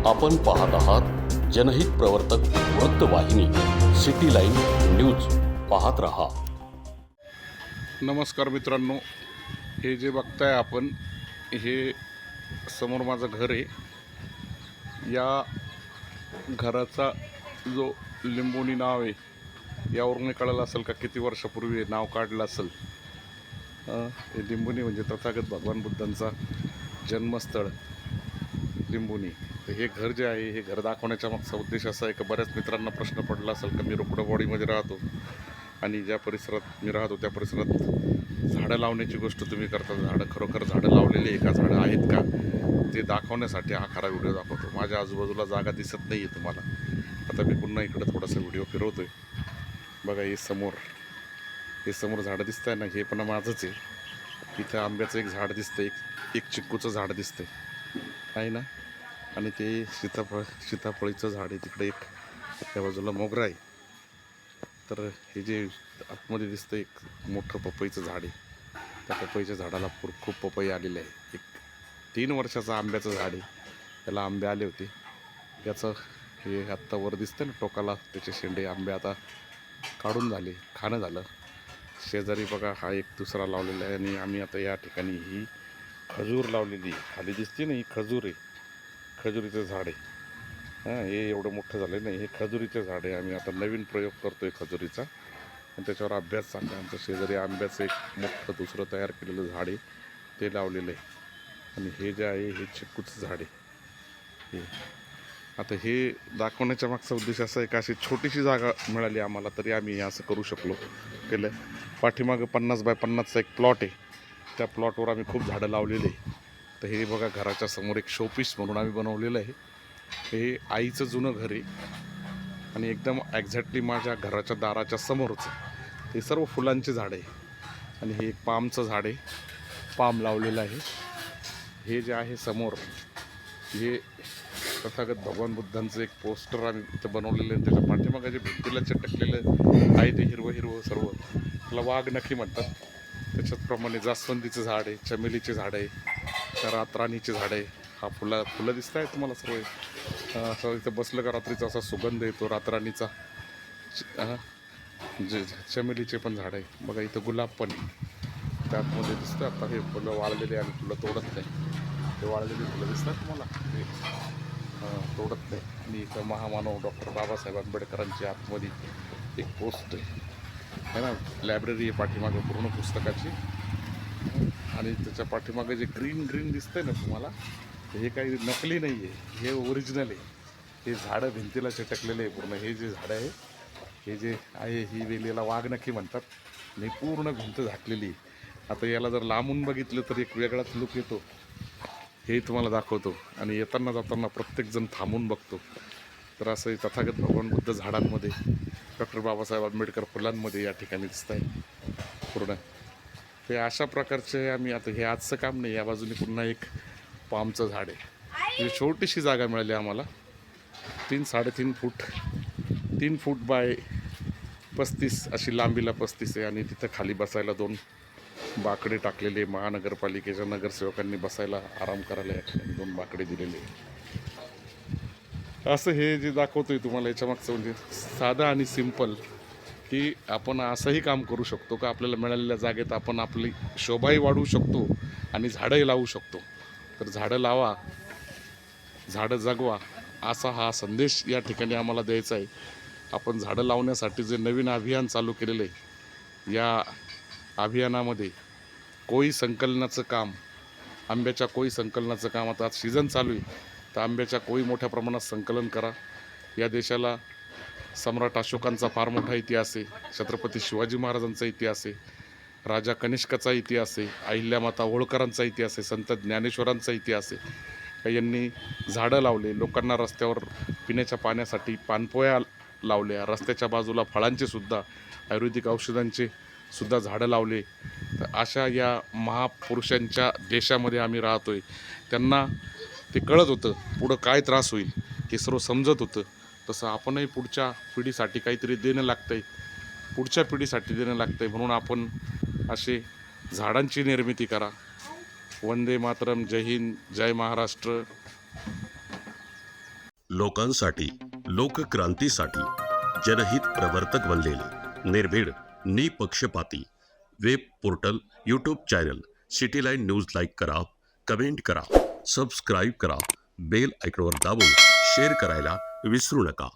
आपण पाहत आहात जनहित प्रवर्तक वृत्तवाहिनी सिटी लाईन न्यूज. पाहत रहा. नमस्कार मित्रांनो, हे जे बघताय आपण, हे समोर माझं घर आहे. या घराचा जो लिंबोनी नाव आहे, यावरून कळलं असेल का किती वर्षापूर्वी हे नाव काढलं असेल. हे लिंबोनी म्हणजे तथागत भगवान बुद्धांचा जन्मस्थळ लिंबोनी. तर हे घर जे आहे, हे घर दाखवण्याचा मागचा उद्देश असा आहे की बऱ्याच मित्रांना प्रश्न पडला असेल का मी रोकडवाडीमध्ये राहतो आणि ज्या परिसरात मी राहतो त्या परिसरात झाडं लावण्याची गोष्ट तुम्ही करता. झाडं खरोखर झाडं लावलेली आहे का, झाडं आहेत का, ते दाखवण्यासाठी हा खरा व्हिडिओ दाखवतो. माझ्या आजूबाजूला जागा दिसत नाही आहे तुम्हाला. आता मी पुन्हा इकडं थोडासा व्हिडिओ फिरवतो आहे. बघा हे समोर झाडं दिसत आहे ना, हे पण माझंच आहे. इथं आंब्याचं एक झाड दिसतं, एक चिक्कूचं झाड दिसतंय आहे ना, आणि ते सीताफळीचं झाड आहे. तिकडे एक त्या बाजूला मोगरा आहे. तर हे जे आतमध्ये दिसतं एक मोठं पपईचं झाड आहे. त्या पपईच्या झाडाला खूप पपई आलेले आहे. एक 3 वर्षाचं आंब्याचं झाड आहे. त्याला आंबे आले होते. याचं हे आत्ता वर दिसतं ना टोकाला, त्याचे शेंडे आंबे आता काढून झाले, खाणं झालं. शेजारी बघा हा एक दुसरा लावलेला आहे. आणि आम्ही आता या ठिकाणी ही खजूर लावलेली खाली दिसते ना, ही खजूर आहे, खजुरीचं झाड आहे. हे एवढं मोठं झालं नाही, हे खजुरीचं झाड आहे. आम्ही आता नवीन प्रयोग करतो आहे खजुरीचा आणि त्याच्यावर अभ्यास चालला. आमच्या शेजारी आंब्याचं एक मोठं दुसरं तयार केलेलं झाड आहे, ते लावलेलं आहे. आणि हे जे आहे हे चिक्कूचं झाड आहे. हे आता हे दाखवण्याच्या मागचा उद्देश असा आहे का, अशी छोटीशी जागा मिळाली आम्हाला तरी आम्ही असं करू शकलो केलं. पाठीमागं 50 बाय 50चा एक प्लॉट आहे. त्या प्लॉटवर आम्ही खूप झाडं लावलेली आहे. तर हे बघा घराच्या समोर एक शोपीस म्हणून आम्ही बनवलेलं आहे. हे आईचं जुनं घर आहे आणि एकदम एक्झॅक्टली माझ्या घराच्या दाराच्या समोरच हे सर्व फुलांचे झाड आहे. आणि हे एक पामचं झाड आहे, पाम लावलेलं आहे. हे जे आहे समोर, हे तथागत भगवान बुद्धांचं एक पोस्टर आम्ही इथं बनवलेलं आहे. त्याच्या पाठीमागे जे भिंतीला चिटकलेलं आहे ते हिरवं सर्व, त्याला वाघ नखी म्हणतात. त्याच्याचप्रमाणे जास्वंदीचं झाड आहे, चमेलीचे झाड आहे, रातराणीचे झाड आहे. हा फुलं दिसत आहे तुम्हाला सर्व. असं इथं बसलं का रात्रीचा असा सुगंध येतो रातराणीचा. जे चमेलीचे पण झाड आहे. बघा इथं गुलाब पण त्यामध्ये दिसतं. आता हे फुलं वाळलेले आणि फुलं तोडत नाही. ते वाळलेली फुलं दिसतात तुम्हाला, ते तोडत नाही. आणि इथं महामानव डॉक्टर बाबासाहेब आंबेडकरांची आतमध्ये एक पोस्ट आहे ना, लायब्ररी आहे पाठीमागं पूर्ण पुस्तकाची. आणि त्याच्या पाठीमागं जे ग्रीन दिसतंय ना तुम्हाला, हे काही नकली नाही आहे, हे ओरिजिनल आहे. हे झाडं भिंतीला चिटकलेले आहे पूर्ण. हे जे झाडं आहे, हे जे आहे, ही वेलीला वाघनखी म्हणतात. आणि पूर्ण भिंत झाकलेली आहे. आता याला जर लांबून बघितलं तर एक वेगळाच लुक येतो, हे तुम्हाला दाखवतो. आणि येताना जाताना प्रत्येकजण थांबून बघतो. तर असं तथागत भगवान बुद्ध झाडांमध्ये, डॉक्टर बाबासाहेब आंबेडकर फुलांमध्ये या ठिकाणी दिसत आहे पूर्ण. ते अशा प्रकारचे आम्ही आता, हे आजचं काम नाही. या बाजूने पुन्हा एक पामचं झाड आहे. छोटीशी जागा मिळाली आम्हाला, 3-3.5 फूट, 3 फूट बाय 35 अशी लांबीला 35 आहे. आणि तिथं खाली बसायला 2 बाकडे टाकलेले महानगरपालिकेच्या नगरसेवकांनी बसायला आराम करायला या ठिकाणी 2 बाकडे दिलेले. असं हे जे दाखवतोय तुम्हाला याच्या मागचं म्हणजे साधं आणि सिंपल, की आपण असंही काम करू शकतो का आपल्याला मिळालेल्या जागेत आपण आपली शोभाही वाढवू शकतो आणि झाडंही लावू शकतो. तर झाडं लावा, झाडं जगवा, असा हा संदेश या ठिकाणी आम्हाला द्यायचा आहे. आपण झाडं लावण्यासाठी जे नवीन अभियान चालू केलेलं आहे, या अभियानामध्ये कोळी संकलनाचं काम, आंब्याच्या कोळी संकलनाचं काम आता सीझन चालू आहे. तर आंब्याच्या कोळी मोठ्या प्रमाणात संकलन करा. या देशाला सम्राट अशोकांचा फार मोठा इतिहास आहे, छत्रपती शिवाजी महाराजांचा इतिहास आहे, राजा कनिष्काचा इतिहास आहे, अहिल्यामाता होळकरांचा इतिहास आहे, संत ज्ञानेश्वरांचा इतिहास आहे. यांनी झाडं लावले, लोकांना रस्त्यावर पिण्याच्या पाण्यासाठी पाणपोया लावल्या, रस्त्याच्या बाजूला फळांचे सुद्धा, आयुर्वेदिक औषधांचे सुद्धा झाडं लावले. तर अशा या महापुरुषांच्या देशामध्ये आम्ही राहतोय. त्यांना ते कळत होतं पुढं काय त्रास होईल, हे सर्व समजत होतं. तसं आपणही पुढच्या पिढीसाठी काहीतरी देणं लागतं आहे, पुढच्या पिढीसाठी देणं लागतं आहे. म्हणून आपण असे झाडांची निर्मिती करा. वंदे मातरम, जय हिंद, जय महाराष्ट्र. लोकांसाठी, लोकक्रांतीसाठी जनहित प्रवर्तक बनलेले निर्भीड, निपक्षपाती web portal, YouTube channel city line news like करा, कमेंट करा, सबस्क्राईब करा, बेल आयकॉनवर दाबून शेअर करायला विसरू नका.